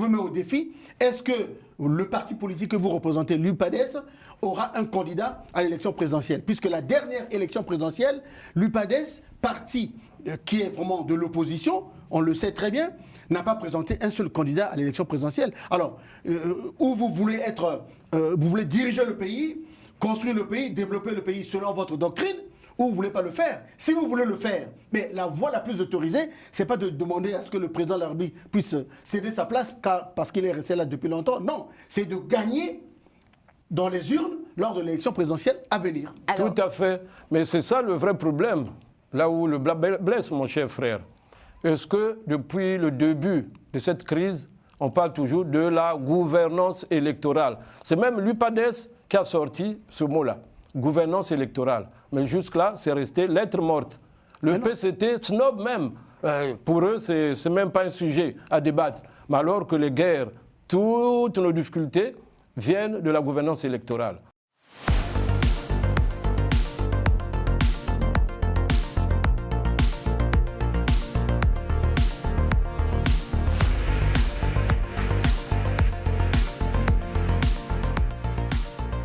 me mets au défi, est-ce que le parti politique que vous représentez, l'UPADES, aura un candidat à l'élection présidentielle? Puisque la dernière élection présidentielle, l'UPADES, parti qui est vraiment de l'opposition, on le sait très bien, n'a pas présenté un seul candidat à l'élection présidentielle. Alors, où vous voulez être, vous voulez diriger le pays, construire le pays, développer le pays selon votre doctrine, ou vous ne voulez pas le faire. Si vous voulez le faire, mais la voie la plus autorisée, ce n'est pas de demander à ce que le président de la République puisse céder sa place parce qu'il est resté là depuis longtemps. Non, c'est de gagner dans les urnes lors de l'élection présidentielle à venir. Alors... Tout à fait. Mais c'est ça le vrai problème, là où le blâme blesse, mon cher frère. Est-ce que depuis le début de cette crise, on parle toujours de la gouvernance électorale? C'est même l'UPADES qui a sorti ce mot-là, gouvernance électorale. Mais jusque-là, c'est resté lettre morte. Le PCT snob même. Pour eux, ce n'est même pas un sujet à débattre. Mais alors que les guerres, toutes nos difficultés viennent de la gouvernance électorale.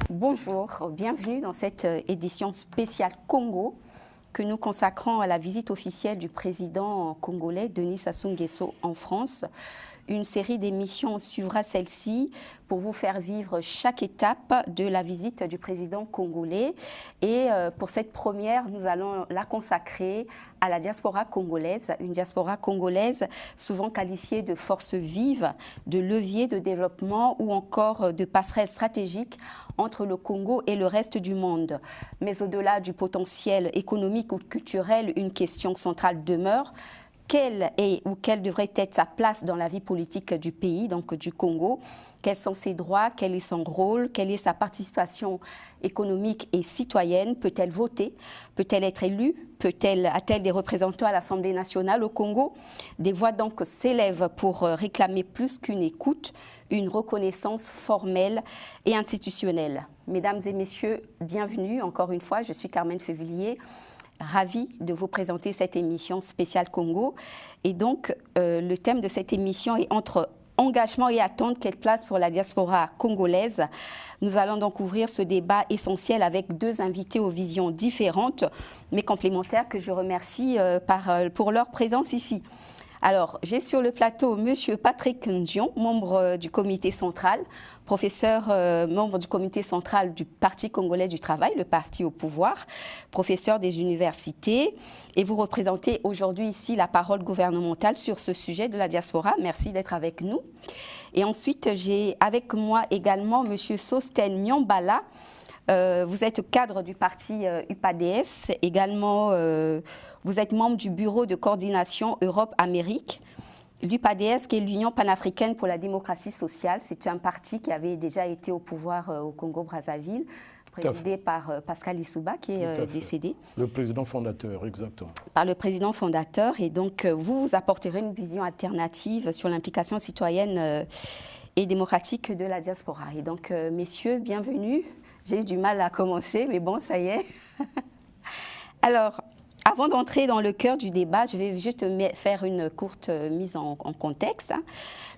Bonjour, bienvenue dans cette édition spéciale Congo que nous consacrons à la visite officielle du président congolais Denis Sassou Nguesso en France. Une série d'émissions suivra celle-ci pour vous faire vivre chaque étape de la visite du président congolais. Et pour cette première, nous allons la consacrer à la diaspora congolaise, une diaspora congolaise souvent qualifiée de force vive, de levier de développement ou encore de passerelle stratégique entre le Congo et le reste du monde. Mais au-delà du potentiel économique ou culturel, une question centrale demeure. Quelle est ou quelle devrait être sa place dans la vie politique du pays, donc du Congo? Quels sont ses droits? Quel est son rôle? Quelle est sa participation économique et citoyenne? Peut-elle voter? Peut-elle être élue? A-t-elle des représentants à l'Assemblée nationale au Congo? Des voix donc s'élèvent pour réclamer plus qu'une écoute, une reconnaissance formelle et institutionnelle. Mesdames et messieurs, bienvenue encore une fois. Je suis Carmen Févillier. Ravie de vous présenter cette émission spéciale Congo. Et donc, le thème de cette émission est entre engagement et attente, quelle place pour la diaspora congolaise? Nous allons donc ouvrir ce débat essentiel avec deux invités aux visions différentes, mais complémentaires, que je remercie pour leur présence ici. Alors, j'ai sur le plateau M. Patrick Ndion, membre du comité central, professeur, membre du comité central du Parti congolais du travail, le parti au pouvoir, professeur des universités, et vous représentez aujourd'hui ici la parole gouvernementale sur ce sujet de la diaspora. Merci d'être avec nous. Et ensuite, j'ai avec moi également M. Sosten Nyambala. Vous êtes cadre du parti UPADES, également vous êtes membre du bureau de coordination Europe-Amérique. L'UPADES, qui est l'Union panafricaine pour la démocratie sociale, c'est un parti qui avait déjà été au pouvoir au Congo-Brazzaville, présidé par Pascal Lissouba, qui est décédé. Le président fondateur, exactement. Par le président fondateur. Et donc, vous apporterez une vision alternative sur l'implication citoyenne et démocratique de la diaspora. Et donc, messieurs, bienvenue. J'ai eu du mal à commencer, mais bon, ça y est. Alors, avant d'entrer dans le cœur du débat, je vais juste faire une courte mise en contexte.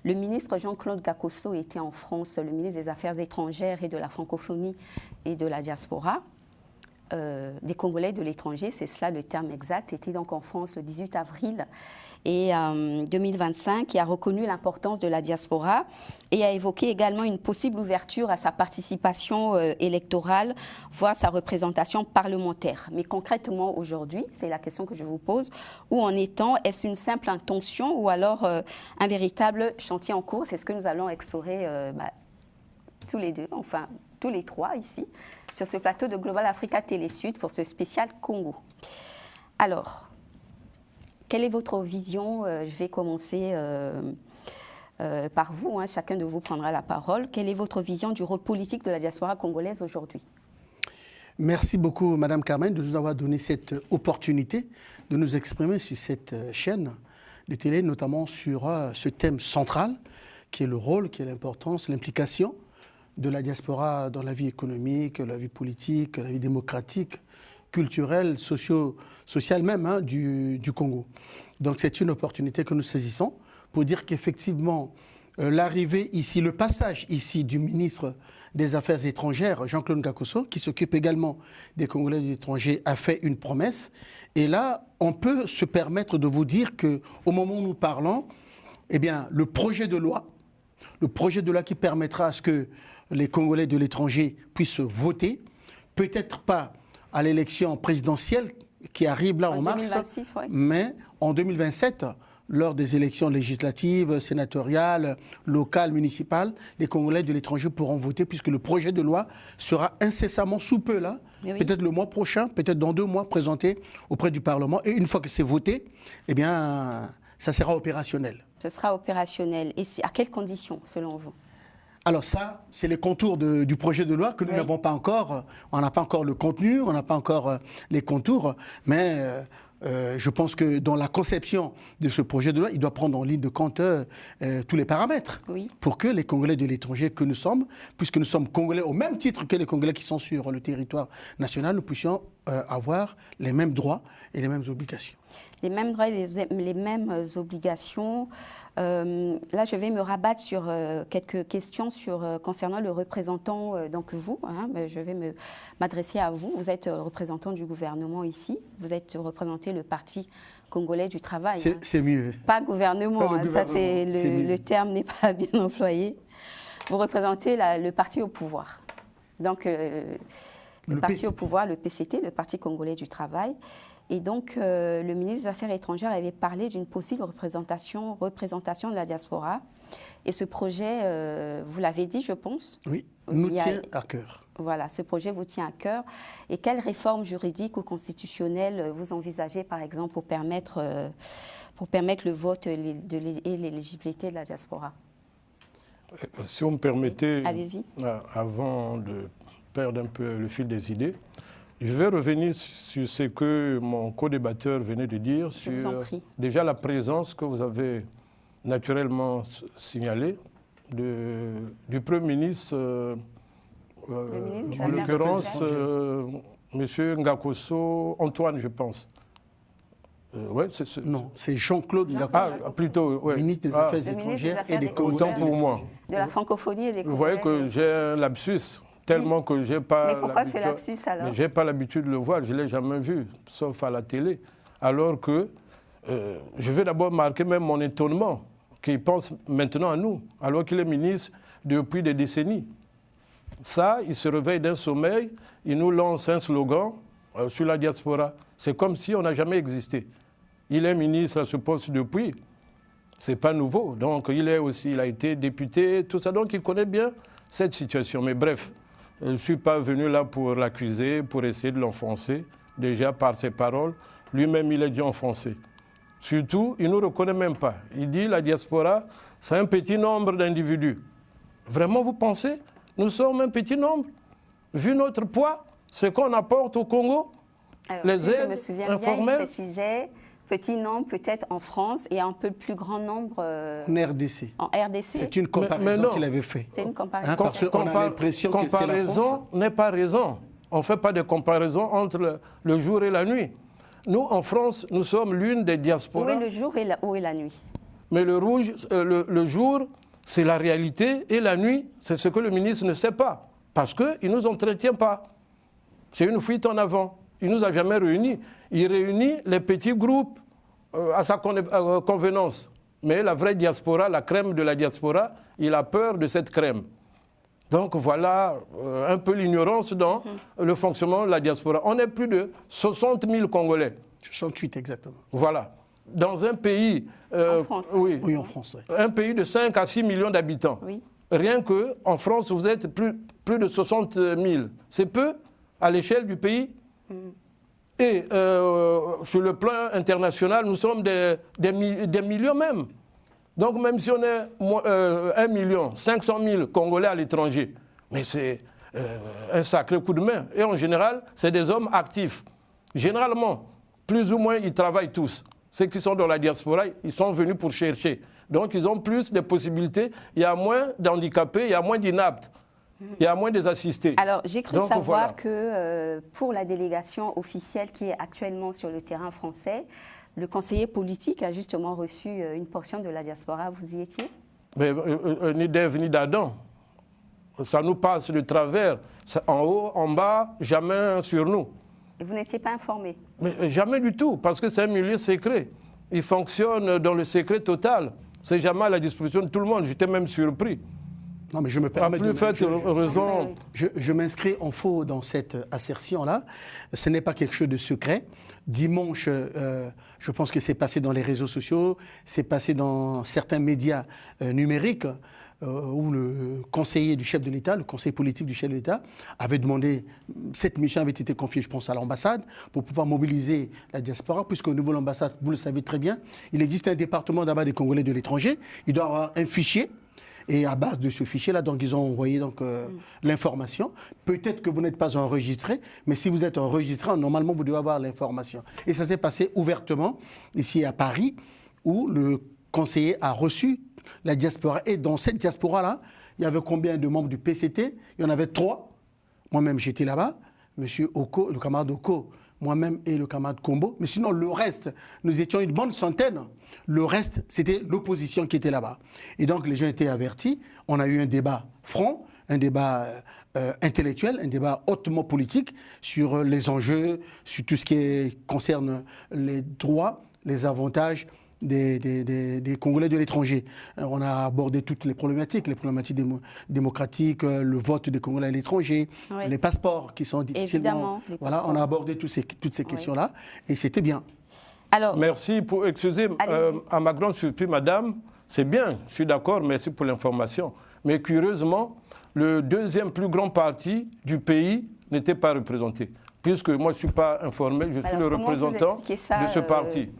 Le ministre Jean-Claude Gakosso était en France, le ministre des Affaires étrangères et de la francophonie et de la diaspora. Des Congolais de l'étranger, c'est cela le terme exact, était donc en France le 18 avril 2025, qui a reconnu l'importance de la diaspora et a évoqué également une possible ouverture à sa participation électorale, voire sa représentation parlementaire. Mais concrètement aujourd'hui, c'est la question que je vous pose, où en est-on? Est-ce une simple intention ou alors un véritable chantier en cours? C'est ce que nous allons explorer tous les deux, enfin tous les trois ici, sur ce plateau de Global Africa Télé Sud pour ce spécial Congo. Alors, quelle est votre vision? Je vais commencer par vous, hein, chacun de vous prendra la parole. Quelle est votre vision du rôle politique de la diaspora congolaise aujourd'hui? Merci beaucoup, Madame Carmen, de nous avoir donné cette opportunité de nous exprimer sur cette chaîne de télé, notamment sur ce thème central, qui est le rôle, qui est l'importance, l'implication de la diaspora dans la vie économique, la vie politique, la vie démocratique, culturelle, sociale même du Congo. Donc c'est une opportunité que nous saisissons pour dire qu'effectivement, l'arrivée ici, le passage ici du ministre des Affaires étrangères, Jean-Claude Ngakosso, qui s'occupe également des Congolais de l'étranger, a fait une promesse. Et là, on peut se permettre de vous dire qu'au moment où nous parlons, eh bien, le projet de loi qui permettra à ce que les Congolais de l'étranger puissent voter, peut-être pas à l'élection présidentielle qui arrive là en mars, 2026, ouais. mais en 2027, lors des élections législatives, sénatoriales, locales, municipales, les Congolais de l'étranger pourront voter puisque le projet de loi sera incessamment sous peu là, Oui. peut-être le mois prochain, peut-être dans 2 mois, présenté auprès du Parlement. Et une fois que c'est voté, eh bien, ça sera opérationnel. Ce sera opérationnel. Et à quelles conditions, selon vous? Alors ça, c'est les contours du projet de loi que nous n'avons pas encore. On n'a pas encore le contenu, on n'a pas encore les contours, mais je pense que dans la conception de ce projet de loi, il doit prendre en ligne de compte tous les paramètres pour que les Congolais de l'étranger que nous sommes, puisque nous sommes Congolais au même titre que les Congolais qui sont sur le territoire national, nous puissions avoir les mêmes droits et les mêmes obligations. Les mêmes droits et les mêmes obligations. Là, je vais me rabattre sur quelques questions concernant le représentant, donc vous. Je vais m'adresser à vous. Vous êtes représentant du gouvernement ici. Vous êtes représenté le Parti congolais du travail. C'est mieux. Pas gouvernement. Pas le Ça, gouvernement. le terme n'est pas bien employé. Vous représentez le parti au pouvoir. Donc, le parti au pouvoir, le PCT, le Parti congolais du travail. Et donc, le ministre des Affaires étrangères avait parlé d'une possible représentation de la diaspora. Et ce projet, vous l'avez dit, je pense. Oui, nous tient à cœur. Voilà, ce projet vous tient à cœur. Et quelles réformes juridiques ou constitutionnelles vous envisagez, par exemple, pour permettre le vote et l'éligibilité de la diaspora? Si vous me permettez, avant de perdre un peu le fil des idées, je vais revenir sur ce que mon co-débatteur venait de dire, sur déjà la présence que vous avez naturellement signalée du Premier ministre, en l'occurrence M. Ngakosso, Antoine, je pense. Non, c'est Jean-Claude Ngakosso. Ah, plutôt, oui. Ministre des Affaires étrangères et des Congolais. Autant pour moi. De la francophonie et des Congolais. Vous voyez que j'ai un lapsus. Tellement que j'ai pas. Mais pourquoi ce lapsus alors? J'ai pas l'habitude de le voir, je ne l'ai jamais vu, sauf à la télé. Alors que je vais d'abord marquer même mon étonnement qu'il pense maintenant à nous, alors qu'il est ministre depuis des décennies. Ça, il se réveille d'un sommeil, il nous lance un slogan sur la diaspora. C'est comme si on n'a jamais existé. Il est ministre à ce poste depuis. Ce n'est pas nouveau. Donc il a été député, tout ça. Donc il connaît bien cette situation. Mais bref. Je ne suis pas venu là pour l'accuser, pour essayer de l'enfoncer, déjà par ses paroles. Lui-même, il est dit enfoncé. Surtout, il ne nous reconnaît même pas. Il dit la diaspora, c'est un petit nombre d'individus. Vraiment, vous pensez? Nous sommes un petit nombre? Vu notre poids, ce qu'on apporte au Congo, alors, les aides je me souviens informelles. Bien, il précisait petit nombre peut-être en France et un peu plus grand nombre en RDC. En RDC. C'est une comparaison qu'il avait faite. C'est une comparaison. Parce qu'on a l'impression que c'est la France. Comparaison n'est pas raison. On ne fait pas de comparaison entre le jour et la nuit. Nous, en France, nous sommes l'une des diasporas. Où est le jour et où est la nuit? Mais le jour, c'est la réalité et la nuit, c'est ce que le ministre ne sait pas. Parce qu'il ne nous entretient pas. C'est une fuite en avant. Il ne nous a jamais réunis. Il réunit les petits groupes à sa convenance. Mais la vraie diaspora, la crème de la diaspora, il a peur de cette crème. Donc voilà un peu l'ignorance dans le fonctionnement de la diaspora. On est plus de 60 000 Congolais. 68 exactement. Voilà. Dans un pays... en France. Oui, en France. Oui. Un pays de 5 à 6 millions d'habitants. Oui. Rien qu'en France, vous êtes plus de 60 000. C'est peu à l'échelle du pays. Et sur le plan international, nous sommes des millions même. Donc même si on est 1 500 000 Congolais à l'étranger, mais c'est un sacré coup de main. Et en général, c'est des hommes actifs. Généralement, plus ou moins, ils travaillent tous. Ceux qui sont dans la diaspora, ils sont venus pour chercher. Donc ils ont plus de possibilités. Il y a moins d'handicapés, il y a moins d'inaptes. Il y a moins des assistés. Alors, j'ai cru savoir voilà. que pour la délégation officielle qui est actuellement sur le terrain français, le conseiller politique a justement reçu une portion de la diaspora. Vous y étiez? Ni d'Ève ni d'Adam. Ça nous passe de travers. En haut, en bas, jamais sur nous. Et vous n'étiez pas informé? Mais jamais du tout, parce que c'est un milieu secret. Il fonctionne dans le secret total. C'est jamais à la disposition de tout le monde. J'étais même surpris. Non, mais je me permets de... Je m'inscris en faux dans cette assertion-là. Ce n'est pas quelque chose de secret. Dimanche, je pense que c'est passé dans les réseaux sociaux, c'est passé dans certains médias numériques, où le conseiller du chef de l'État, le conseiller politique du chef de l'État, avait demandé, cette mission avait été confiée, je pense, à l'ambassade, pour pouvoir mobiliser la diaspora, puisqu'au niveau de l'ambassade, vous le savez très bien, il existe un département d'abord des Congolais de l'étranger, il doit avoir un fichier. Et à base de ce fichier-là, donc ils ont envoyé l'information. Peut-être que vous n'êtes pas enregistré, mais si vous êtes enregistré, normalement vous devez avoir l'information. Et ça s'est passé ouvertement ici à Paris, où le conseiller a reçu la diaspora. Et dans cette diaspora-là, il y avait combien de membres du PCT? Il y en avait 3. Moi-même, j'étais là-bas. Monsieur Oko, le camarade Oko, moi-même et le camarade Combo. Mais sinon, le reste, nous étions une bonne centaine. Le reste, c'était l'opposition qui était là-bas. Et donc, les gens étaient avertis. On a eu un débat franc, un débat intellectuel, un débat hautement politique sur les enjeux, sur tout ce qui concerne les droits, les avantages des Congolais de l'étranger. On a abordé toutes les problématiques démocratiques, le vote des Congolais à l'étranger, oui. Les passeports qui sont difficilement... Voilà, on a abordé toutes ces questions-là, et c'était bien. Alors, merci pour... Excusez, à ma grande surprise, madame, c'est bien, je suis d'accord, merci pour l'information. Mais curieusement, le deuxième plus grand parti du pays n'était pas représenté. Puisque moi, je ne suis pas informé, je suis le représentant de ce parti.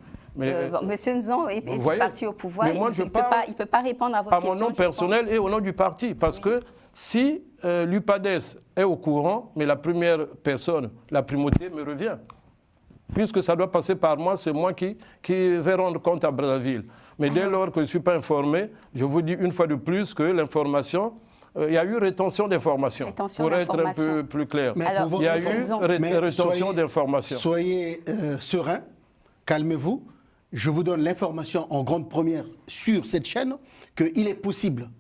Monsieur Nzon est parti au pouvoir, moi, il ne peut pas répondre à votre question. À mon nom personnel et au nom du parti. Parce que si l'UPADES est au courant, mais la première personne, la primauté, me revient. Puisque ça doit passer par moi, c'est moi qui vais rendre compte à Brazzaville. Mais dès lors que je ne suis pas informé, je vous dis une fois de plus que l'information, il y a eu rétention d'informations, pour être un peu plus clair. Il y a eu rétention d'informations. Soyez serein, calmez-vous. Je vous donne l'information en grande première sur cette chaîne qu'il est possible.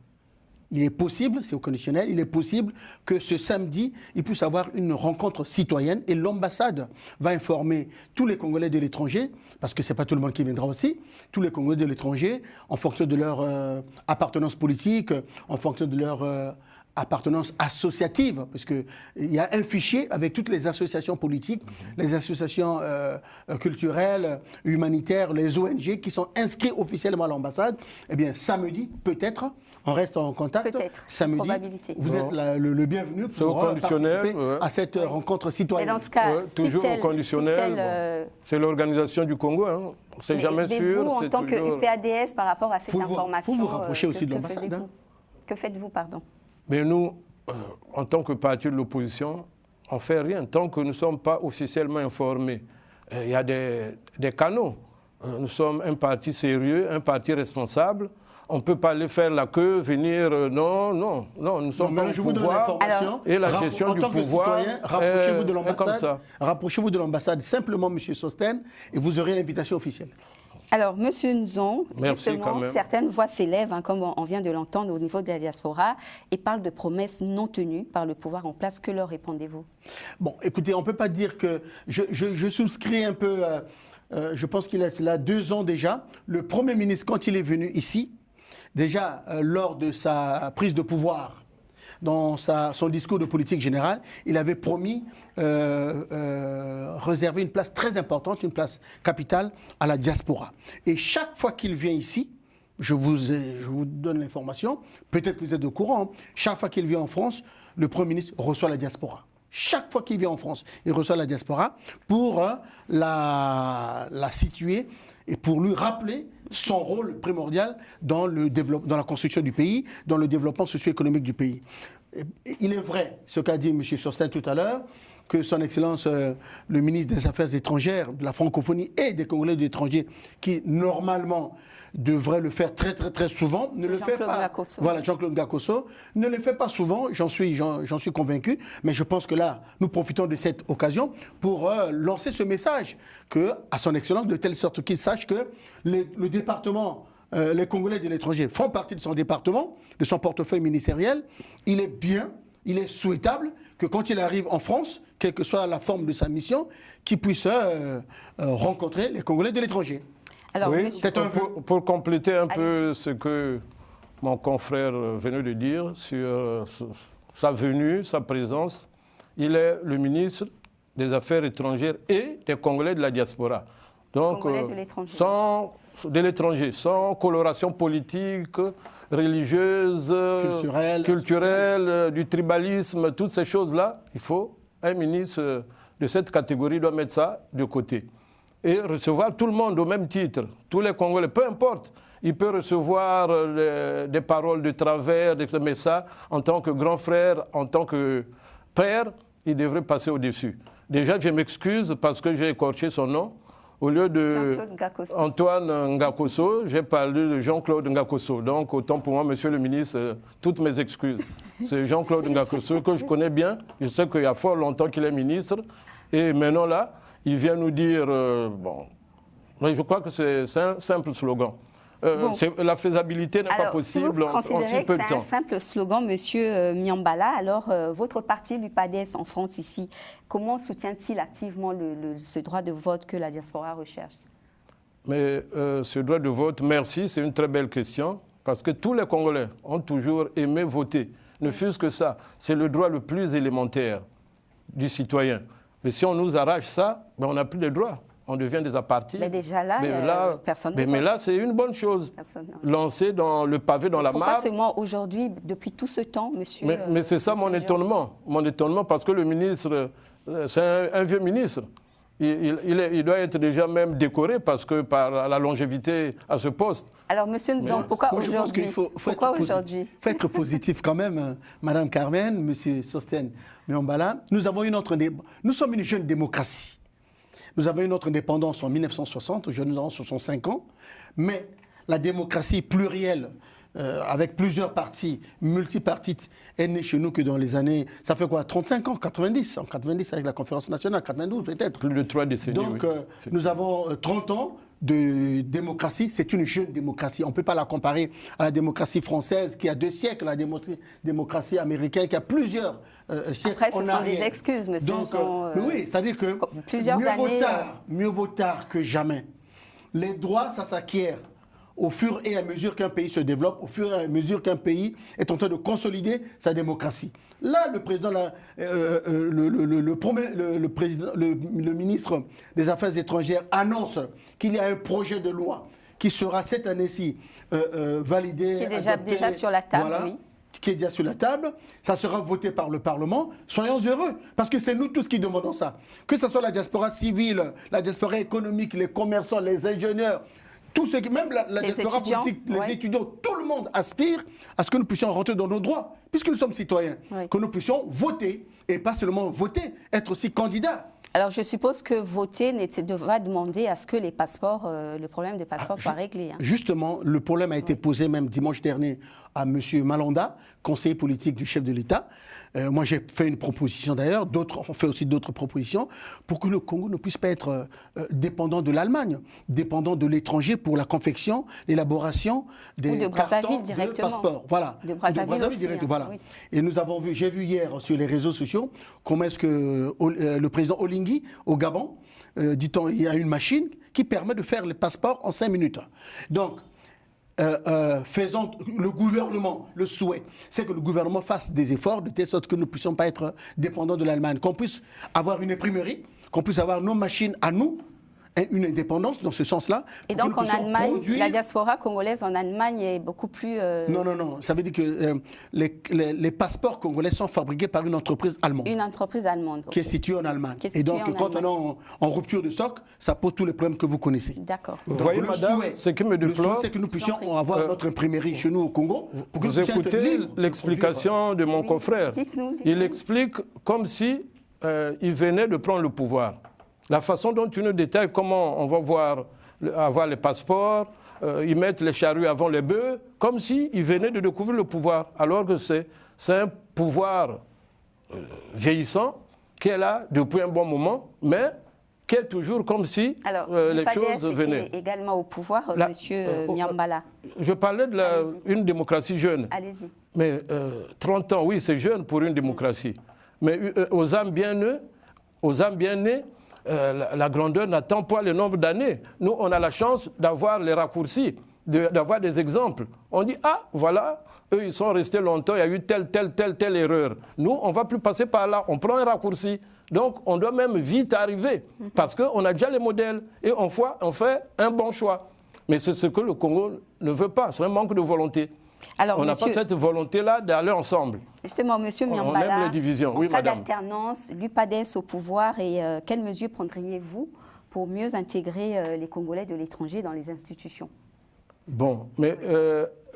Il est possible, c'est au conditionnel, il est possible que ce samedi, il puisse avoir une rencontre citoyenne et l'ambassade va informer tous les Congolais de l'étranger, parce que ce n'est pas tout le monde qui viendra aussi, tous les Congolais de l'étranger, en fonction de leur appartenance politique, en fonction de leur appartenance associative, parce qu'il y a un fichier avec toutes les associations politiques, les associations culturelles, humanitaires, les ONG qui sont inscrits officiellement à l'ambassade. Eh bien, samedi, peut-être, on reste en contact. Peut-être, samedi, vous êtes le bienvenu pour participer à cette rencontre citoyenne. Et dans ce cas, toujours au conditionnel, c'est l'organisation du Congo, hein. C'est jamais sûr. Vous, en tant que UPADS, par rapport à cette information, vous vous rapprochez aussi de l'ambassade. Que faites-vous, pardon? Mais nous, en tant que parti de l'opposition, on ne fait rien tant que nous ne sommes pas officiellement informés. Il y a des canaux. Nous sommes un parti sérieux, un parti responsable. On ne peut pas aller faire la queue, venir... Non, nous sommes pas au pouvoir. Et la gestion du pouvoir rapprochez-vous de l'ambassade. Comme ça. Rapprochez-vous de l'ambassade simplement, M. Sosten, et vous aurez l'invitation officielle. Alors, M. Nzon, justement, certaines voix s'élèvent, hein, comme on vient de l'entendre au niveau de la diaspora, et parlent de promesses non tenues par le pouvoir en place. Que leur répondez-vous? Bon, écoutez, on ne peut pas dire que... Je souscris un peu... je pense qu'il est là 2 ans déjà. Le Premier ministre, quand il est venu ici, déjà lors de sa prise de pouvoir, dans son discours de politique générale, il avait promis réserver une place très importante, une place capitale à la diaspora. Et chaque fois qu'il vient ici, je vous donne l'information, peut-être que vous êtes au courant, chaque fois qu'il vient en France, le Premier ministre reçoit la diaspora. Chaque fois qu'il vient en France, il reçoit la diaspora pour la situer et pour lui rappeler son rôle primordial dans la construction du pays, dans le développement socio-économique du pays. Il est vrai, ce qu'a dit M. Sosten tout à l'heure, que son Excellence, le ministre des Affaires étrangères, de la francophonie et des Congolais de l'étranger, qui normalement devrait le faire très très très souvent, ne le fait pas. Voilà, Jean-Claude Gakoso ne le fait pas souvent, j'en suis convaincu, mais je pense que là, nous profitons de cette occasion pour lancer ce message à son Excellence, de telle sorte qu'il sache que le département les Congolais de l'étranger font partie de son département, de son portefeuille ministériel, il est bien, il est souhaitable que quand il arrive en France, quelle que soit la forme de sa mission, qu'il puisse rencontrer les Congolais de l'étranger. Alors, oui, c'est un pour compléter un peu ce que mon confrère venait de dire sur sa venue, sa présence, il est le ministre des Affaires étrangères et des Congolais de la diaspora. Donc, de l'étranger, sans coloration politique, religieuse, culturelle, du tribalisme, toutes ces choses-là, il faut, un ministre de cette catégorie doit mettre ça de côté. Et recevoir tout le monde au même titre, tous les Congolais, peu importe. Il peut recevoir des paroles de travers, mais ça, en tant que grand frère, en tant que père, il devrait passer au-dessus. Déjà, je m'excuse parce que j'ai écorché son nom. Au lieu de Antoine Ngakoso, j'ai parlé de Jean-Claude Ngakoso. Donc, autant pour moi, monsieur le ministre, toutes mes excuses. C'est Jean-Claude Ngakoso que je connais bien. Je sais qu'il y a fort longtemps qu'il est ministre. Et maintenant, là, il vient nous dire... bon, je crois que c'est un simple slogan. Bon. La faisabilité n'est pas possible en si peu de temps. Vous considérez que c'est un simple slogan, monsieur Miambala. Alors, votre parti, l'UPADES, en France, ici, comment soutient-il activement ce droit de vote que la diaspora recherche? Mais ce droit de vote, merci, c'est une très belle question, parce que tous les Congolais ont toujours aimé voter. Ne fût-ce que ça, c'est le droit le plus élémentaire du citoyen. Mais si on nous arrache ça, ben on n'a plus de droits. On devient des apartis. Mais déjà là, personne ne vote. Mais là, c'est une bonne chose. Lancer dans le pavé dans la mare. Pourquoi seulement aujourd'hui, depuis tout ce temps, monsieur? Mais c'est ça mon étonnement. Mon étonnement, parce que le ministre, c'est un vieux ministre. Il doit être déjà même décoré parce que par la longévité à ce poste. Alors, monsieur Nzong, pourquoi aujourd'hui? Il faut être positif quand même, Madame Carmen, monsieur Sosten Miambala. Nous sommes une jeune démocratie. Nous avons eu notre indépendance en 1960, aujourd'hui nous avons 65 ans, mais la démocratie plurielle, avec plusieurs partis, multipartites, est née chez nous que dans les années, ça fait quoi, 35 ans, 90, en 90 avec la conférence nationale, 92 peut-être. Plus de 3 décennies, donc, oui. Nous avons 30 ans de démocratie, c'est une jeune démocratie. On ne peut pas la comparer à la démocratie française qui a 2 siècles, la démocratie américaine qui a plusieurs siècles. Après, ce sont des excuses, monsieur. Donc, oui, c'est-à-dire que mieux vaut tard que jamais. Les droits, ça s'acquiert au fur et à mesure qu'un pays se développe, au fur et à mesure qu'un pays est en train de consolider sa démocratie. Là, le président, le ministre des Affaires étrangères annonce qu'il y a un projet de loi qui sera cette année-ci validé. Qui est déjà sur la table, voilà, oui. Qui est déjà sur la table, ça sera voté par le Parlement. Soyons heureux, parce que c'est nous tous qui demandons ça. Que ce soit la diaspora civile, la diaspora économique, les commerçants, les ingénieurs, tous ceux qui, même la diaspora politique, les étudiants, tout le monde aspire à ce que nous puissions rentrer dans nos droits, puisque nous sommes citoyens, que nous puissions voter, et pas seulement voter, être aussi candidats. Alors, je suppose que voter va demander à ce que les passeports, le problème des passeports soit réglé. Hein. Justement, le problème a été posé même dimanche dernier à M. Malanda, conseiller politique du chef de l'État. Moi, j'ai fait une proposition d'ailleurs, d'autres ont fait aussi d'autres propositions, pour que le Congo ne puisse pas être dépendant de l'Allemagne, dépendant de l'étranger pour la confection, l'élaboration des cartons de passeport. Voilà. De Brazzaville directement. Voilà. Oui. Et nous avons vu, j'ai vu hier sur les réseaux sociaux, comment est-ce que le président Olingi, au Gabon, dit-on, il y a une machine qui permet de faire les passeports en 5 minutes. Donc, faisons le gouvernement, le souhait, c'est que le gouvernement fasse des efforts de telle sorte que nous ne puissions pas être dépendants de l'Allemagne, qu'on puisse avoir une imprimerie, qu'on puisse avoir nos machines à nous, une indépendance dans ce sens-là. Et donc en Allemagne, la diaspora congolaise en Allemagne est beaucoup plus... Non. Ça veut dire que les passeports congolais sont fabriqués par une entreprise allemande. Une entreprise allemande. Qui est située en Allemagne. Et donc quand on est en rupture de stock, ça pose tous les problèmes que vous connaissez. D'accord. Vous voyez, madame, ce qui me déplore... c'est que nous puissions avoir notre imprimerie chez nous au Congo. Vous écoutez l'explication de mon confrère. Dites-nous. Il explique comme si il venait de prendre le pouvoir. La façon dont tu nous détailles comment on va avoir les passeports, ils mettent les charrues avant les bœufs, comme s'ils venaient de découvrir le pouvoir, alors que c'est un pouvoir vieillissant qui est là depuis un bon moment, mais qui est toujours comme si Alors, les choses venaient. Également au pouvoir, Monsieur Miambala. Je parlais d'une démocratie jeune. Allez-y. Mais 30 ans, oui, c'est jeune pour une démocratie. Mais aux âmes bien nées, la grandeur n'attend pas le nombre d'années. Nous, on a la chance d'avoir les raccourcis, d'avoir des exemples. On dit, ah, voilà, eux, ils sont restés longtemps, il y a eu telle erreur. Nous, on ne va plus passer par là, on prend un raccourci. Donc, on doit même vite arriver, parce qu'on a déjà les modèles, et on fait un bon choix. Mais c'est ce que le Congo ne veut pas, c'est un manque de volonté. Alors, on n'a pas cette volonté-là d'aller ensemble. Justement, M. Miambala, on aime les divisions. En cas d'alternance, l'UPADES au pouvoir, et quelles mesures prendriez-vous pour mieux intégrer les Congolais de l'étranger dans les institutions? Bon, mais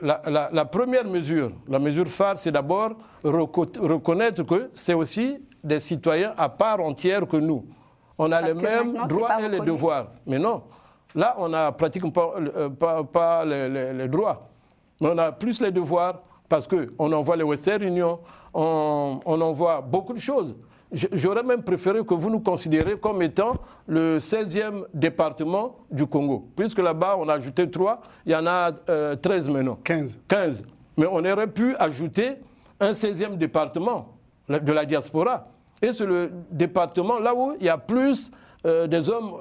la première mesure, la mesure phare, c'est d'abord reconnaître que c'est aussi des citoyens à part entière que nous. On a les mêmes droits et les devoirs. Mais non, là, on n'a pratiquement pas les droits. Mais on a plus les devoirs parce qu'on envoie les Western Union, on envoie beaucoup de choses. J'aurais même préféré que vous nous considériez comme étant le 16e département du Congo. Puisque là-bas, on a ajouté 3, il y en a 13 maintenant. 15. Mais on aurait pu ajouter un 16e département de la diaspora. Et c'est le département là où il y a plus des hommes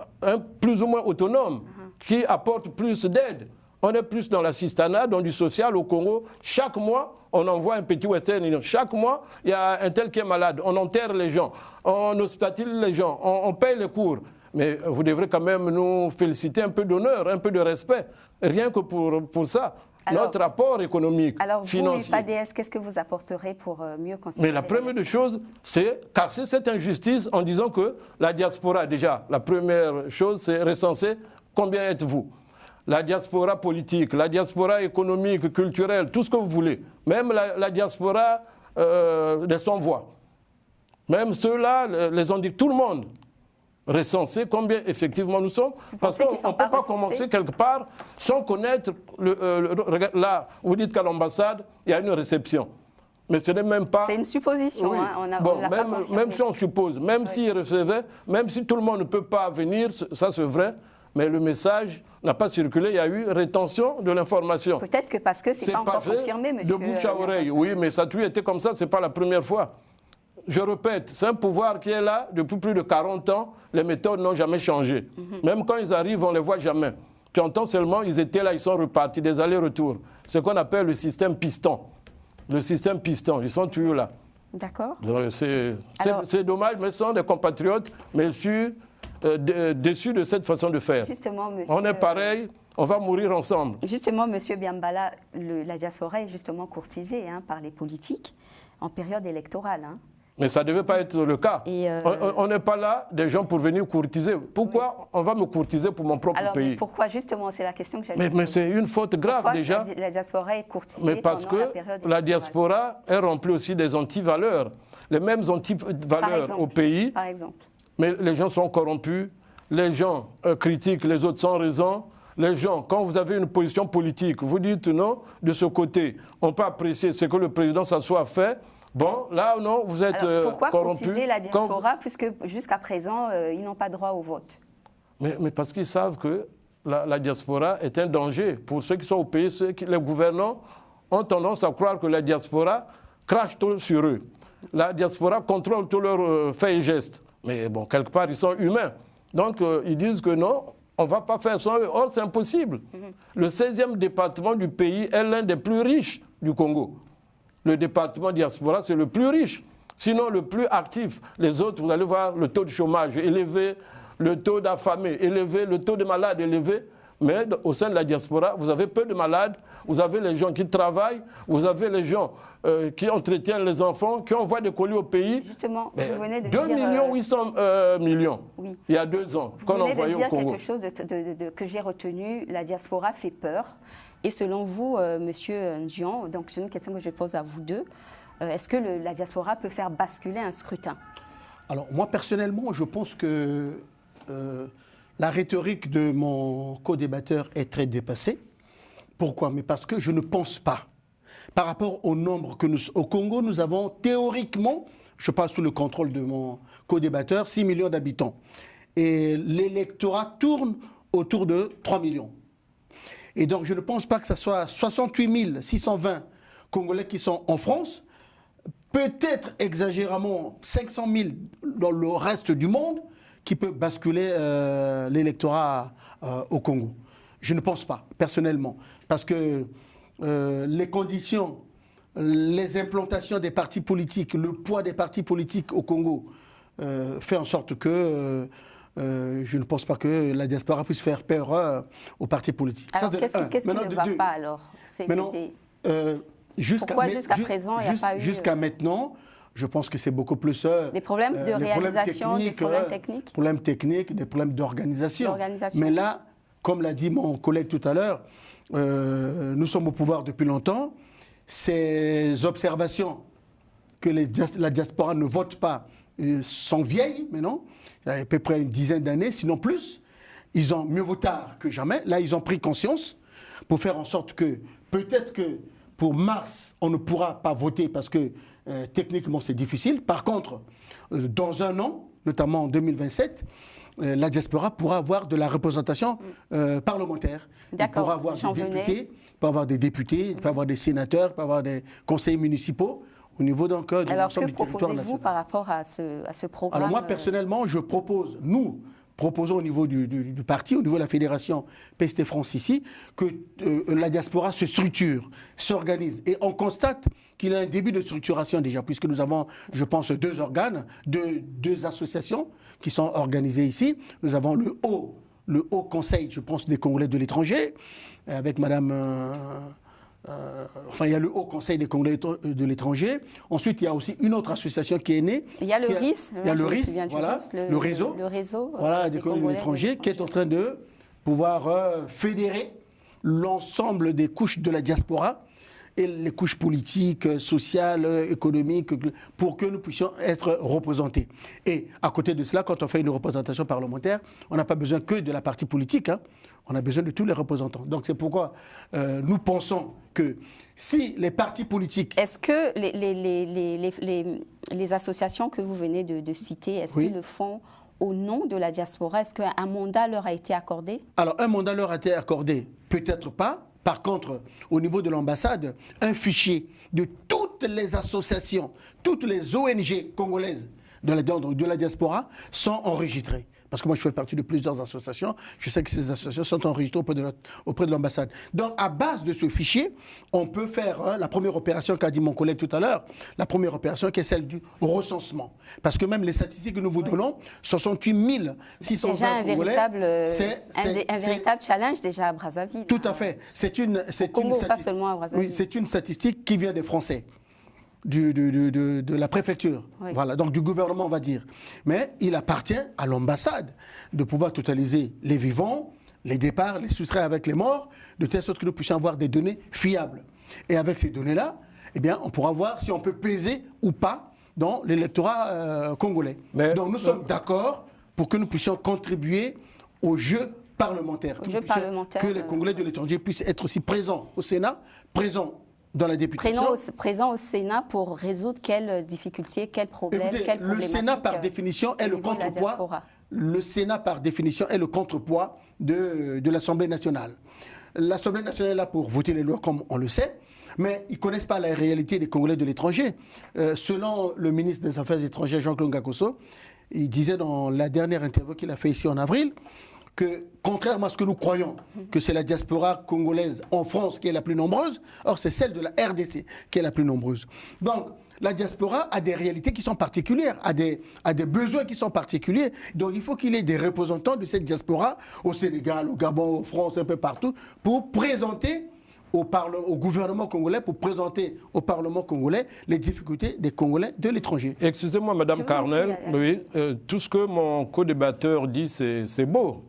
plus ou moins autonomes qui apportent plus d'aide. On est plus dans l'assistanat, dans du social au Congo. Chaque mois, on envoie un petit Western Union. Chaque mois, il y a un tel qui est malade. On enterre les gens, on hospitalise les gens, on paye les cours. Mais vous devrez quand même nous féliciter, un peu d'honneur, un peu de respect. Rien que pour ça. Alors, notre rapport économique, financier. Alors vous, l'UPADES, qu'est-ce que vous apporterez pour mieux considérer? Mais la première des choses, c'est casser cette injustice en disant que la diaspora, déjà, la première chose, c'est recenser combien êtes-vous. La diaspora politique, la diaspora économique, culturelle, tout ce que vous voulez. Même la diaspora des sans-voix. Même ceux-là, les ont dit, tout le monde. Recenser combien effectivement nous sommes, parce qu'on ne peut pas commencer quelque part sans connaître, là, vous dites qu'à l'ambassade, il y a une réception. Mais ce n'est même pas... C'est une supposition, oui. Même si on suppose, même s'ils recevaient, même si tout le monde ne peut pas venir, ça c'est vrai, mais le message n'a pas circulé, il y a eu rétention de l'information. Peut-être que parce que ce n'est pas encore confirmé, monsieur. De bouche à oreille, oui, mais ça a toujours été comme ça, ce n'est pas la première fois. Je répète, c'est un pouvoir qui est là depuis plus de 40 ans. Les méthodes n'ont jamais changé. Même quand ils arrivent, on ne les voit jamais. Tu entends seulement, ils étaient là, ils sont repartis, des allers-retours. Ce qu'on appelle le système piston. Le système piston, ils sont toujours là. D'accord. C'est dommage, mais ce sont des compatriotes, mais déçus de cette façon de faire. Justement, monsieur, on est pareil, on va mourir ensemble. Justement, monsieur Miambala, la diaspora est justement courtisée par les politiques en période électorale. Mais ça ne devait pas être le cas. On n'est pas là des gens pour venir courtiser. Pourquoi on va me courtiser pour mon propre pays? Mais pourquoi justement? C'est la question que j'avais. Mais c'est une faute grave pourquoi déjà. La diaspora est courtisée mais parce pendant la que période la diaspora est remplie aussi des antivaleurs. Les mêmes antivaleurs au pays. Par exemple. Mais les gens sont corrompus. Les gens critiquent les autres sans raison. Les gens, quand vous avez une position politique, vous dites non, de ce côté, on peut apprécier ce que le président s'assoit fait. Bon, là, non, vous êtes corrompu. Pourquoi courtiser la diaspora, puisque jusqu'à présent, ils n'ont pas droit au vote? Mais parce qu'ils savent que la diaspora est un danger pour ceux qui sont au pays. Les gouvernants ont tendance à croire que la diaspora crache tout sur eux. La diaspora contrôle tous leurs faits et gestes. Mais bon, quelque part, ils sont humains. Donc, ils disent que non, on ne va pas faire ça. Or, c'est impossible. Le 16e département du pays est l'un des plus riches du Congo. Le département diaspora, c'est le plus riche, sinon le plus actif. Les autres, vous allez voir le taux de chômage élevé, le taux d'affamés élevé, le taux de malades élevé. Mais au sein de la diaspora, vous avez peu de malades, vous avez les gens qui travaillent, vous avez les gens qui entretiennent les enfants, qui envoient des colis au pays. Justement, vous venez de 2 dire... 2,8 millions, oui. Il y a 2 ans, qu'on envoyait au Congo. Vous venez de dire quelque chose que j'ai retenu, la diaspora fait peur. Et selon vous, monsieur Ndion, donc c'est une question que je pose à vous deux, est-ce que la diaspora peut faire basculer un scrutin? Alors moi personnellement, je pense que la rhétorique de mon co-débatteur est très dépassée. Pourquoi? Mais parce que je ne pense pas. Par rapport au nombre que au Congo, nous avons théoriquement, je parle sous le contrôle de mon co-débatteur, 6 millions d'habitants. et l'électorat tourne autour de 3 millions. Et donc je ne pense pas que ce soit 68 620 Congolais qui sont en France, peut-être exagérément 500 000 dans le reste du monde, qui peut basculer l'électorat au Congo. Je ne pense pas, personnellement, parce que les conditions, les implantations des partis politiques, le poids des partis politiques au Congo fait en sorte que je ne pense pas que la diaspora puisse faire peur aux partis politiques. Alors qu'est-ce qui ne va pas alors? Pourquoi jusqu'à présent il n'y a pas eu... Jusqu'à maintenant, je pense que c'est beaucoup plus... des problèmes de réalisation, des problèmes techniques, des problèmes d'organisation. Mais là, comme l'a dit mon collègue tout à l'heure, nous sommes au pouvoir depuis longtemps. Ces observations que la diaspora ne vote pas sont vieilles maintenant, il y a à peu près une dizaine d'années, sinon plus. Ils ont mieux vaut tard que jamais. Là, ils ont pris conscience pour faire en sorte que, peut-être que pour mars, on ne pourra pas voter parce que techniquement, c'est difficile. Par contre, dans un an, notamment en 2027, la diaspora pourra avoir de la représentation parlementaire. Il pourra avoir des députés, il peut avoir des députés, il peut avoir des sénateurs, il peut avoir des conseillers municipaux au niveau de l'ensemble du territoire national. Alors que proposez-vous par rapport à ce programme? Alors moi, personnellement, nous proposons au niveau du parti, au niveau de la fédération PST France ici, que la diaspora se structure, s'organise. Et on constate qu'il y a un début de structuration déjà, puisque nous avons, je pense, deux organes, deux associations qui sont organisées ici. Nous avons le Haut Conseil, je pense, des Congolais de l'étranger, avec Madame... il y a le Haut Conseil des Congolais de l'étranger. Ensuite, il y a aussi une autre association qui est née. Il y a le RIS. Il y a le RIS, voilà, le réseau des Congolais de l'étranger, qui est en train de pouvoir fédérer l'ensemble des couches de la diaspora et les couches politiques, sociales, économiques, pour que nous puissions être représentés. Et à côté de cela, quand on fait une représentation parlementaire, on n'a pas besoin que de la partie politique, hein. On a besoin de tous les représentants. Donc c'est pourquoi nous pensons que si les partis politiques... Est-ce que les associations que vous venez de citer, est-ce qu'ils le font au nom de la diaspora? Est-ce qu'un mandat leur a été accordé? Alors un mandat leur a été accordé, peut-être pas. Par contre, au niveau de l'ambassade, un fichier de toutes les associations, toutes les ONG congolaises de la diaspora sont enregistrées. Parce que moi, je fais partie de plusieurs associations. Je sais que ces associations sont enregistrées auprès de l'ambassade. Donc, à base de ce fichier, on peut faire la première opération qu'a dit mon collègue tout à l'heure, la première opération qui est celle du recensement. Parce que même les statistiques que nous vous donnons, 68 620 déjà Congolais. Un véritable challenge déjà à Brazzaville. Tout à fait. C'est une statistique qui vient des Français. De la préfecture, voilà, donc du gouvernement, on va dire. Mais il appartient à l'ambassade de pouvoir totaliser les vivants, les départs, les soustraits avec les morts, de telle sorte que nous puissions avoir des données fiables. Et avec ces données-là, eh bien, on pourra voir si on peut peser ou pas dans l'électorat congolais. Donc nous sommes d'accord pour que nous puissions contribuer au jeu parlementaire. Que les Congolais de l'étranger puissent être aussi présents au Sénat, présents dans la députation. Présent au Sénat pour résoudre quelles difficultés, quels problèmes, quelles problématiques. Le Sénat, par définition, est le contrepoids. Le Sénat, par définition, est le contrepoids de l'Assemblée nationale. L'Assemblée nationale est là pour voter les lois, comme on le sait, mais ils ne connaissent pas la réalité des Congolais de l'étranger. Selon le ministre des Affaires étrangères, Jean-Claude Ngakoso, il disait dans la dernière interview qu'il a fait ici en avril, que, contrairement à ce que nous croyons, que c'est la diaspora congolaise en France qui est la plus nombreuse, or c'est celle de la RDC qui est la plus nombreuse. Donc, la diaspora a des réalités qui sont particulières, a des besoins qui sont particuliers. Donc, il faut qu'il y ait des représentants de cette diaspora au Sénégal, au Gabon, en France, un peu partout, pour présenter au gouvernement congolais, pour présenter au Parlement congolais les difficultés des Congolais de l'étranger. Excusez-moi, Madame Carnel, oui, tout ce que mon co-débatteur dit, c'est beau.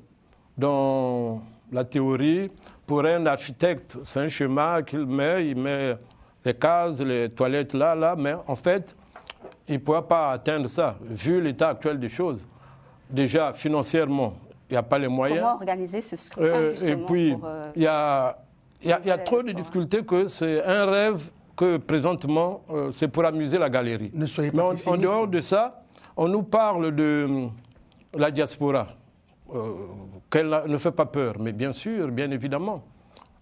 Dans la théorie, pour un architecte, c'est un schéma qu'il met, il met les cases, les toilettes là, mais en fait, il ne pourra pas atteindre ça, vu l'état actuel des choses. Déjà, financièrement, il n'y a pas les moyens. Comment organiser ce scrutin, justement? Et puis, il y a trop de difficultés que c'est un rêve que, présentement, c'est pour amuser la galerie. Ne soyez pas pessimiste. En dehors de ça, on nous parle de la diaspora, qu'elle ne fait pas peur. Mais bien sûr, bien évidemment,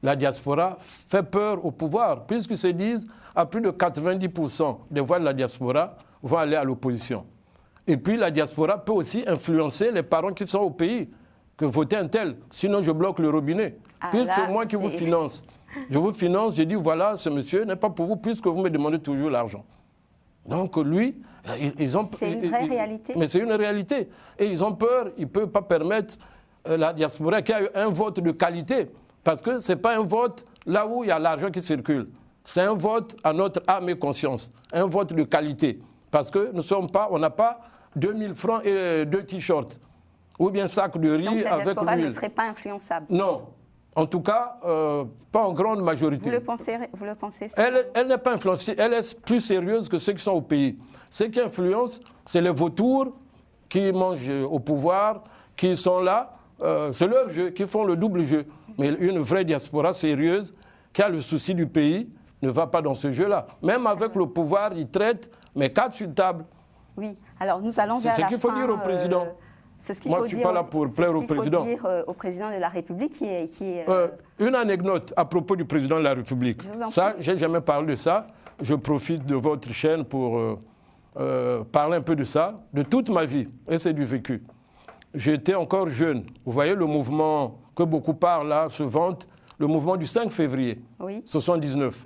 la diaspora fait peur au pouvoir, puisqu'ils se disent à plus de 90% des voix de la diaspora vont aller à l'opposition. Et puis la diaspora peut aussi influencer les parents qui sont au pays, que votez un tel, sinon je bloque le robinet. Puis c'est moi qui vous finance. Je vous finance, je dis voilà, ce monsieur n'est pas pour vous puisque vous me demandez toujours l'argent. Donc lui, ils ont... C'est une vraie réalité. Mais c'est une réalité. Et ils ont peur, ils ne peuvent pas permettre la diaspora qui a eu un vote de qualité. Parce que ce n'est pas un vote là où il y a l'argent qui circule. C'est un vote à notre âme et conscience. Un vote de qualité. Parce que nous sommes pas, on n'a pas 2000 francs et 2 t-shirts. Ou bien sac de riz avec l'huile. Donc la diaspora ne serait pas influençable. Non. En tout cas, pas en grande majorité. Vous le pensez Elle n'est pas influencée. Elle est plus sérieuse que ceux qui sont au pays. Ceux qui influencent, c'est les vautours qui mangent au pouvoir, qui sont là. C'est leur jeu, qui font le double jeu. Mais une vraie diaspora sérieuse, qui a le souci du pays, ne va pas dans ce jeu-là. Même avec le pouvoir, ils traitent, mais quatre sur table. Oui, alors nous allons vers la fin. C'est ce qu'il faut dire au président. Moi, je ne suis pas là pour plaire au président. C'est ce qu'il faut dire au président de la République qui est une anecdote à propos du président de la République. Ça, je n'ai jamais parlé de ça. Je profite de votre chaîne pour parler un peu de ça, de toute ma vie. Et c'est du vécu. J'étais encore jeune. Vous voyez le mouvement que beaucoup parlent là, se vantent, le mouvement du 5 février 79.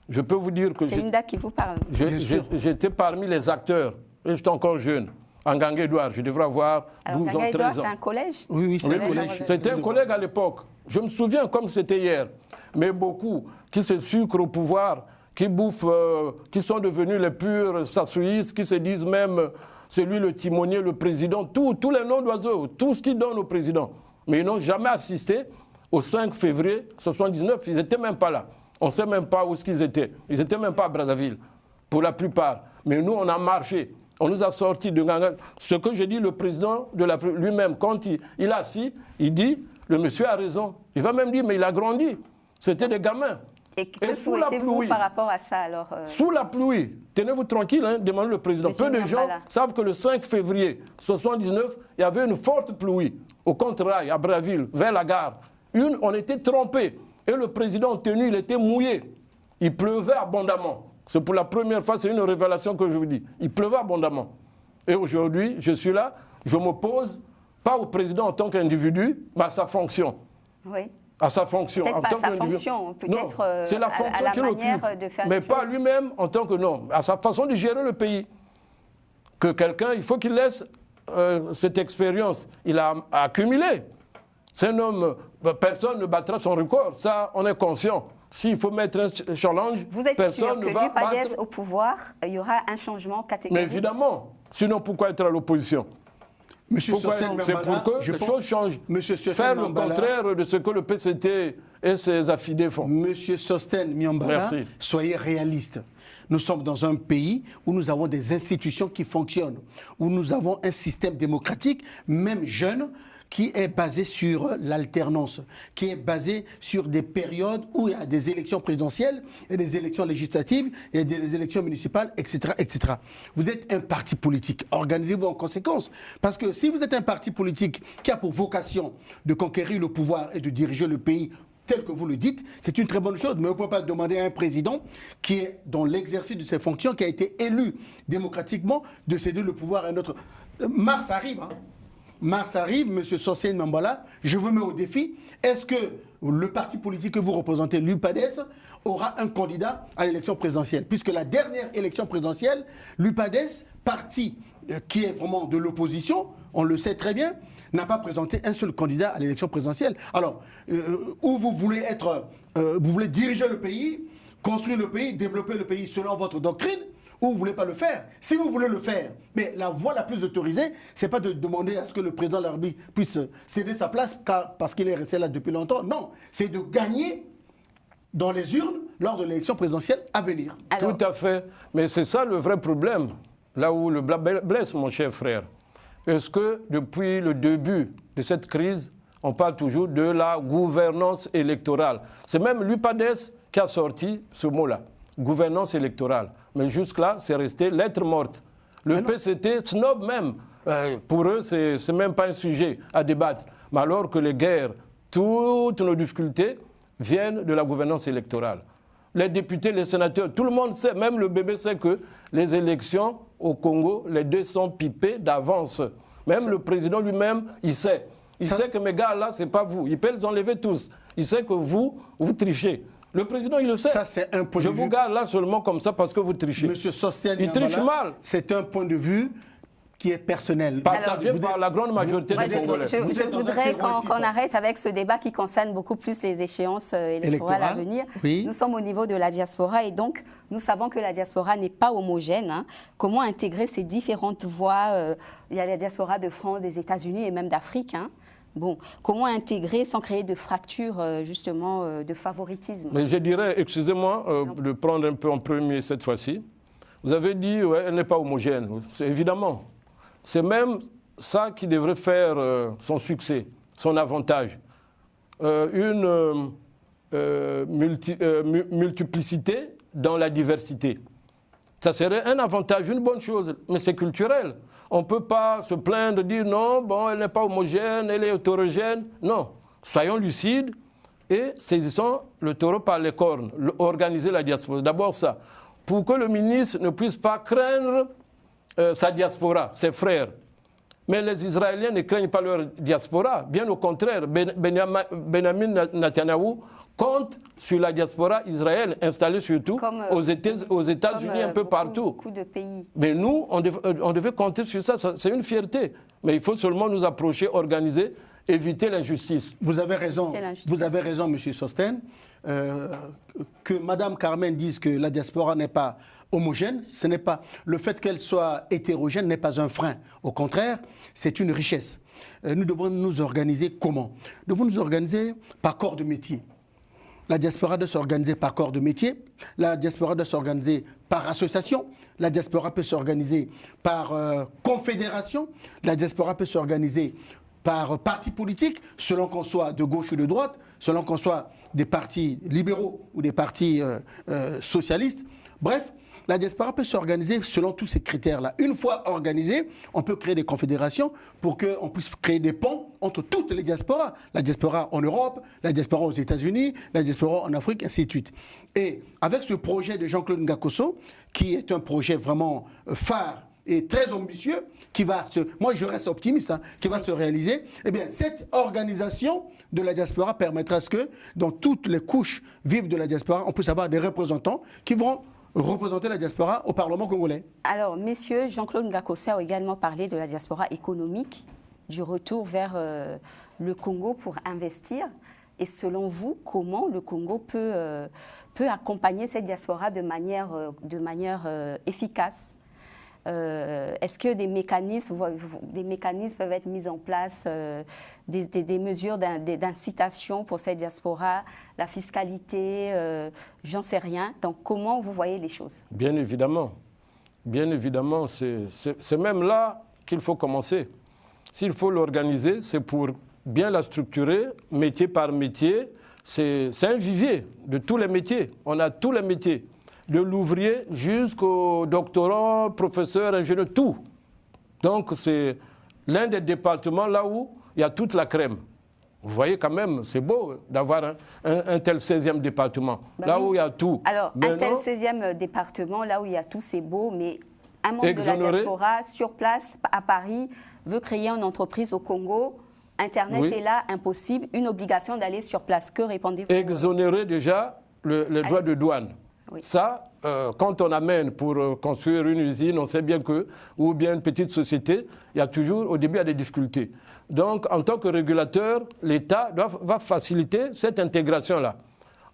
Je peux vous dire que... C'est une date qui vous parle. J'étais parmi les acteurs, et j'étais encore jeune. En Gangue-Édouard, je devrais avoir 12 ans, 13 ans. C'est un collège? Oui, c'est un collège. C'était un collègue à l'époque. Je me souviens comme c'était hier. Mais beaucoup qui se sucrent au pouvoir, qui bouffent, qui sont devenus les purs sassouistes, qui se disent même, c'est lui le timonier, le président, tous les noms d'oiseaux, tout ce qu'ils donnent au président. Mais ils n'ont jamais assisté au 5 février 79. Ils n'étaient même pas là. On ne sait même pas où ils étaient. Ils n'étaient même pas à Brazzaville, pour la plupart. Mais nous, on a marché. On nous a sortis de Ganga. Ce que j'ai dit, le président de la lui-même, quand il est assis, il dit, le monsieur a raison. Il va même dire, mais il a grandi. C'était des gamins. Et que souhaitez-vous par rapport à ça alors Sous la pluie, tenez-vous tranquille, hein, demandez le président. Peu de gens savent que le 5 février 79, il y avait une forte pluie au Contre-Rail, à Brazzaville, vers la gare. On était trempés. Et le président tenu, il était mouillé. Il pleuvait abondamment. C'est pour la première fois, c'est une révélation que je vous dis. Il pleuvait abondamment. Et aujourd'hui, je suis là, je m'oppose, pas au président en tant qu'individu, mais à sa fonction. Oui. À sa fonction. Peut-être pas à sa fonction, peut-être c'est la fonction à la qu'il manière occupe, de faire mais les pas choses. lui-même en tant que non, à sa façon de gérer le pays. Que quelqu'un, il faut qu'il laisse cette expérience. Il a accumulé. C'est un homme, personne ne battra son record. Ça, on est conscient. S'il faut mettre un challenge, vous êtes personne sûr ne va que l'UPADES battre. au pouvoir, il y aura un changement catégorique? Mais évidemment. Sinon, pourquoi être à l'opposition? Monsieur C'est pour que les choses changent. Faire le contraire de ce que le PCT et ses affidés font. Monsieur Sosten Miambala, soyez réaliste. Nous sommes dans un pays où nous avons des institutions qui fonctionnent, où nous avons un système démocratique, même jeune, qui est basé sur l'alternance, qui est basé sur des périodes où il y a des élections présidentielles, et des élections législatives, et des élections municipales, etc., etc. Vous êtes un parti politique, organisez-vous en conséquence. Parce que si vous êtes un parti politique qui a pour vocation de conquérir le pouvoir et de diriger le pays tel que vous le dites, c'est une très bonne chose. Mais vous ne pouvez pas demander à un président qui est dans l'exercice de ses fonctions, qui a été élu démocratiquement, de céder le pouvoir à un autre. Mars arrive, hein. Mars arrive, M. Sosten Miambala, je vous mets au défi. Est-ce que le parti politique que vous représentez, l'UPADES, aura un candidat à l'élection présidentielle? Puisque la dernière élection présidentielle, l'UPADES, parti qui est vraiment de l'opposition, on le sait très bien, n'a pas présenté un seul candidat à l'élection présidentielle. Alors, où vous voulez être, vous voulez diriger le pays, construire le pays, développer le pays selon votre doctrine, ou vous ne voulez pas le faire. Si vous voulez le faire, mais la voie la plus autorisée, ce n'est pas de demander à ce que le président de la République puisse céder sa place parce qu'il est resté là depuis longtemps. Non, c'est de gagner dans les urnes lors de l'élection présidentielle à venir. Alors... Tout à fait. Mais c'est ça le vrai problème, là où le bas blesse, mon cher frère. Est-ce que depuis le début de cette crise, on parle toujours de la gouvernance électorale? C'est même l'UPADES qui a sorti ce mot-là, gouvernance électorale. Mais jusque-là, c'est resté lettre morte. Le PCT snob même Pour eux, ce n'est même pas un sujet à débattre. Mais alors que les guerres, toutes nos difficultés viennent de la gouvernance électorale. Les députés, les sénateurs, tout le monde sait, même le bébé sait que les élections au Congo, les deux sont pipées d'avance. Même le président lui-même, il sait. Il sait que mes gars là, ce n'est pas vous. Il peut les enlever tous. Il sait que vous trichez. Le président, il le sait. Ça, c'est un point Je de vue. vous garde là seulement comme ça parce que vous trichez. Monsieur Sosthène il triche mal. C'est un point de vue qui est personnel. Partagé par la grande majorité des Congolais. Je voudrais qu'on arrête avec ce débat qui concerne beaucoup plus les échéances électorales à venir. Oui. Nous sommes au niveau de la diaspora et donc nous savons que la diaspora n'est pas homogène. Hein. Comment intégrer ces différentes voix il y a la diaspora de France, des États-Unis et même d'Afrique. Hein. Bon, comment intégrer sans créer de fractures, justement, de favoritisme? Mais je dirais, excusez-moi de prendre un peu en premier cette fois-ci. Vous avez dit, ouais, elle n'est pas homogène. C'est évidemment. C'est même ça qui devrait faire son succès, son avantage. Une multiplicité dans la diversité. Ça serait un avantage, une bonne chose, mais c'est culturel. On ne peut pas se plaindre, dire non, bon, elle n'est pas homogène, elle est hétérogène. Non, soyons lucides et saisissons le taureau par les cornes, organiser la diaspora. D'abord ça, pour que le ministre ne puisse pas craindre sa diaspora, ses frères. Mais les Israéliens ne craignent pas leur diaspora. Bien au contraire, Benjamin Netanyahou compte sur la diaspora israélienne, installée surtout aux États-Unis, un peu partout. Beaucoup de pays. Mais nous, on devait compter sur ça. C'est une fierté. Mais il faut seulement nous approcher, organiser, éviter l'injustice. Vous avez raison, M. Sosthène. Que Mme Carmen dise que la diaspora n'est pas homogène, ce n'est pas. Le fait qu'elle soit hétérogène n'est pas un frein. Au contraire, c'est une richesse. Nous devons nous organiser comment? Nous devons nous organiser par corps de métier. La diaspora doit s'organiser par corps de métier. La diaspora doit s'organiser par association. La diaspora peut s'organiser par confédération. La diaspora peut s'organiser par parti politique, selon qu'on soit de gauche ou de droite, selon qu'on soit des partis libéraux ou des partis socialistes. Bref, la diaspora peut s'organiser selon tous ces critères-là. Une fois organisée, on peut créer des confédérations pour qu'on puisse créer des ponts entre toutes les diasporas. La diaspora en Europe, la diaspora aux États-Unis, la diaspora en Afrique, ainsi de suite. Et avec ce projet de Jean-Claude Ngakosso, qui est un projet vraiment phare et très ambitieux, qui va moi je reste optimiste, hein, qui va se réaliser, eh bien cette organisation de la diaspora permettra à ce que dans toutes les couches vives de la diaspora, on puisse avoir des représentants qui vont représenter la diaspora au Parlement congolais. Alors, messieurs, Jean-Claude Ngakosso a également parlé de la diaspora économique, du retour vers le Congo pour investir. Et selon vous, comment le Congo peut accompagner cette diaspora de manière efficace? Est-ce que des mécanismes peuvent être mis en place, des mesures d'incitation pour cette diaspora, la fiscalité, j'en sais rien. Donc comment vous voyez les choses? Bien évidemment, c'est même là qu'il faut commencer. S'il faut l'organiser, c'est pour bien la structurer, métier par métier. C'est un vivier de tous les métiers. On a tous les métiers. De l'ouvrier jusqu'au doctorant, professeur, ingénieur, tout. Donc c'est l'un des départements là où il y a toute la crème. Vous voyez quand même, c'est beau d'avoir un tel 16e département, là où il y a tout. Alors, un tel 16e département, là où il y a tout, c'est beau, mais un membre de la diaspora, sur place, à Paris, veut créer une entreprise au Congo. Internet est là, impossible, une obligation d'aller sur place. Que répondez-vous? Exonérer déjà le droit de douane. Oui. Ça, quand on amène pour construire une usine, on sait bien que, ou bien une petite société, il y a toujours, au début, il y a des difficultés. Donc, en tant que régulateur, l'État va faciliter cette intégration-là,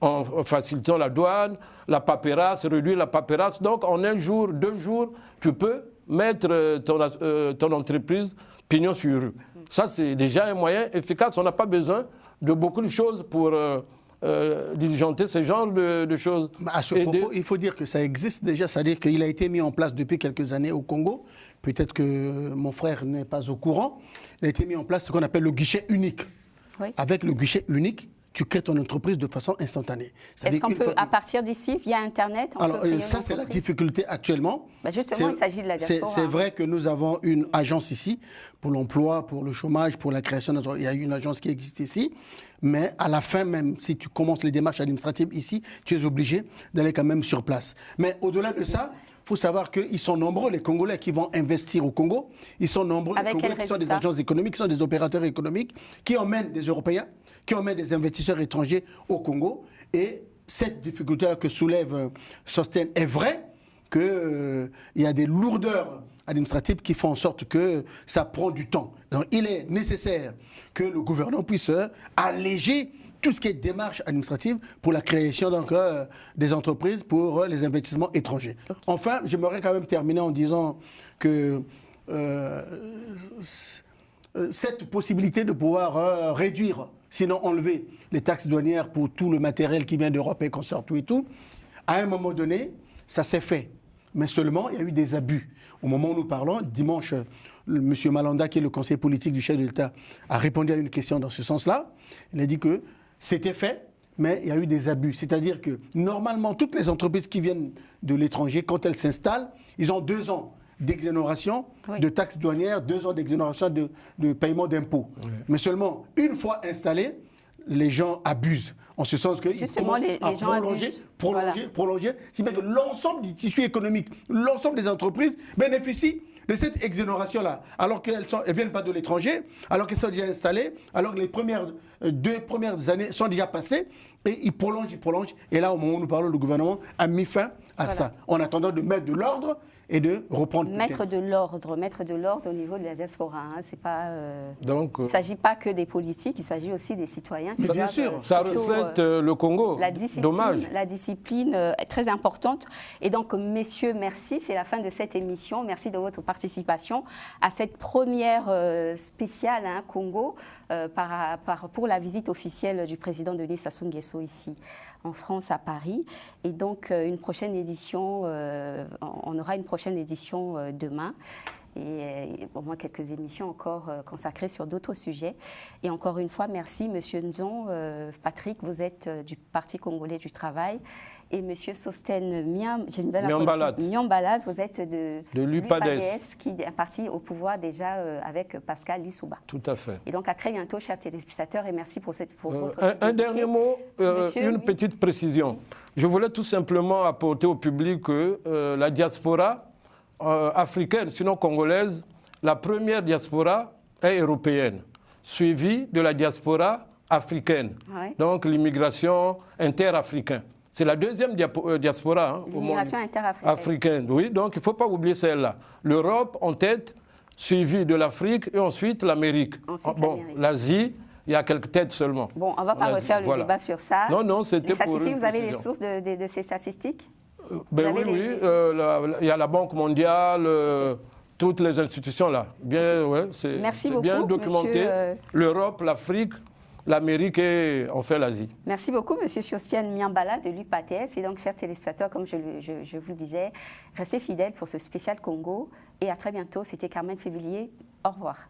en facilitant la douane, la paperasse, réduire la paperasse. Donc, en un jour, 2 jours, tu peux mettre ton entreprise pignon sur rue. Ça, c'est déjà un moyen efficace. On n'a pas besoin de beaucoup de choses pour diligenter ce genre de choses. À ce propos, il faut dire que ça existe déjà, c'est-à-dire qu'il a été mis en place depuis quelques années au Congo. Peut-être que mon frère n'est pas au courant. Il a été mis en place ce qu'on appelle le guichet unique. Oui. Avec le guichet unique, tu crées ton entreprise de façon instantanée. Est-ce qu'on peut, à partir d'ici, via Internet, alors, ça, c'est la difficulté actuellement. Bah justement, il s'agit de la diaspora. C'est vrai que nous avons une agence ici pour l'emploi, pour le chômage, pour la création d'entreprises. Il y a une agence qui existe ici. Mais à la fin, même si tu commences les démarches administratives ici, tu es obligé d'aller quand même sur place. Mais au-delà de ça, il faut savoir qu'ils sont nombreux, les Congolais qui vont investir au Congo. Ils sont nombreux, les Congolais qui sont des agences économiques, qui sont des opérateurs économiques, qui emmènent des Européens, qui emmènent des investisseurs étrangers au Congo. Et cette difficulté que soulève Sostène est vraie, qu'il y a des lourdeurs administratives qui font en sorte que ça prend du temps. Donc il est nécessaire que le gouvernement puisse alléger tout ce qui est démarche administrative pour la création des entreprises pour les investissements étrangers. Okay. Enfin, j'aimerais quand même terminer en disant que cette possibilité de pouvoir réduire, sinon enlever les taxes douanières pour tout le matériel qui vient d'Europe et qu'on sort tout et tout, à un moment donné, ça s'est fait. Mais seulement, il y a eu des abus. Au moment où nous parlons, dimanche, M. Malanda, qui est le conseiller politique du chef de l'État, a répondu à une question dans ce sens-là. Il a dit que c'était fait, mais il y a eu des abus. C'est-à-dire que normalement, toutes les entreprises qui viennent de l'étranger, quand elles s'installent, ils ont 2 ans d'exonération de taxes douanières, 2 ans d'exonération de paiement d'impôts. Oui. Mais seulement, une fois installés, les gens abusent. En ce sens qu'ils commencent à prolonger, si bien que l'ensemble du tissu économique, l'ensemble des entreprises bénéficient de cette exonération-là, alors qu'elles ne viennent pas de l'étranger, alors qu'elles sont déjà installées, alors que les 2 premières années sont déjà passées, et ils prolongent. Et là, au moment où nous parlons, le gouvernement a mis fin à ça, en attendant de mettre de l'ordre et de reprendre. Mettre de l'ordre au niveau de la diaspora. Hein. C'est pas. Il ne s'agit pas que des politiques, il s'agit aussi des citoyens. Mais bien sûr, ça reflète le Congo. Dommage. La discipline est très importante. Et donc, messieurs, merci. C'est la fin de cette émission. Merci de votre participation à cette première spéciale Congo pour la visite officielle du président Denis Sassou Nguesso ici en France, à Paris. Et donc, une prochaine édition, on aura une prochaine édition demain. Et au moins quelques émissions encore consacrées sur d'autres sujets. Et encore une fois, merci Monsieur Nzon, Patrick, vous êtes du Parti congolais du travail. Et Monsieur Sostène Miambalade, vous êtes de l'UPADES, qui est un parti au pouvoir déjà avec Pascal Lissouba. Tout à fait. Et donc à très bientôt, chers téléspectateurs, et merci pour votre un dernier mot, une petite précision. Je voulais tout simplement apporter au public que la diaspora africaine, sinon congolaise, la première diaspora est européenne, suivie de la diaspora africaine, donc l'immigration interafricaine. C'est la deuxième diaspora l'immigration interafricaine. Oui, donc il ne faut pas oublier celle-là. L'Europe en tête, suivie de l'Afrique et ensuite l'Amérique. L'Asie, il y a quelques têtes seulement. Bon, on ne va pas refaire le débat sur ça. Non, c'était pour vous avez les sources de ces statistiques? Oui, il y a la Banque mondiale, toutes les institutions là. C'est bien documenté. L'Europe, l'Afrique, l'Amérique et enfin l'Asie. Merci beaucoup, M. Sostène Miambalade de l'UPADES. Et donc, chers téléspectateurs, comme je vous le disais, restez fidèles pour ce spécial Congo. Et à très bientôt. C'était Carmen Févillier. Au revoir.